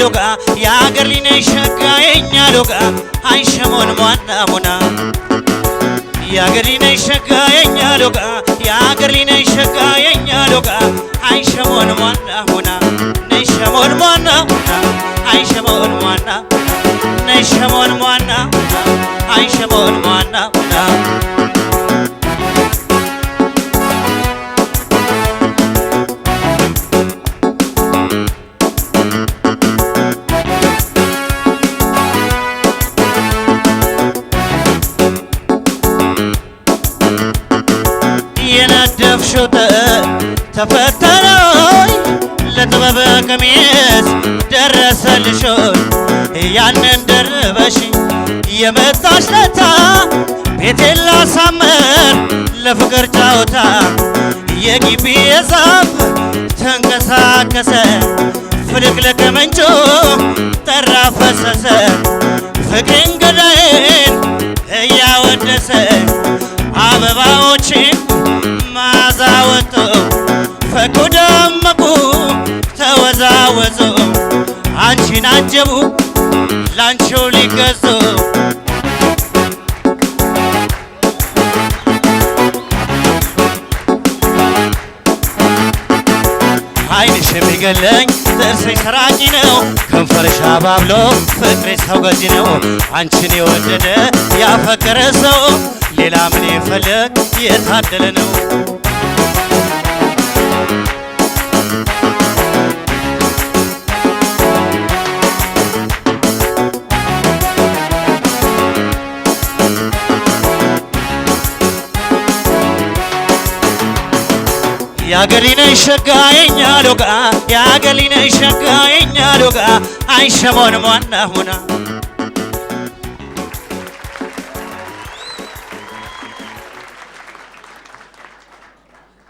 ሎጋ ያገር ሊነይ ሸጋየኛ ሎጋ አይሸሞን ሟና ሙና ያገር ሊነይ ሸጋየኛ ሎጋ ያገር ሊነይ ሸጋየኛ ሎጋ አይሸሞን ሟና ሙና ነይሸሞን ሟና አይሸሞን ሟና ነይሸሞን ሟና አይሸሞን ሟና ሙና የነደፍሽው ተፈተነይ ለጥበብ ቀሚስ ደረሰልሽ ያንን ደርበሽ የመጣሽ ለታ ቤቴን ላሳምር ለፍቅር ጫወታ የግቢ ዛፍ ተንቀሳቀሰ ፍልቅልቅ ምንጩ ጠራ ፈሰሰ ፍቅሬን ገዳዬን እያወደሰ አበባዎችን ማዛ ወጡ ፈኩ ደመቁ ተወዛወዙ አንቺን አጀቡ ላንቺው ሊገዙ አይንሽ የሚገለኝ ጥርስሽ ሰራቂ ነው ከንፈርሽ አባብሎ ፍቅርሽ ሰው ገዢ ነው አንቺን የወደደ ያፈቀረ ሰው ሌላ ምን ይፈልግ የታደለ ነው ያገር ሊነይ ሸጋየኛ ሎጋ ያገር ሊነይ ሸጋየኛ ሎጋ አይሸሞን ሟና ሁና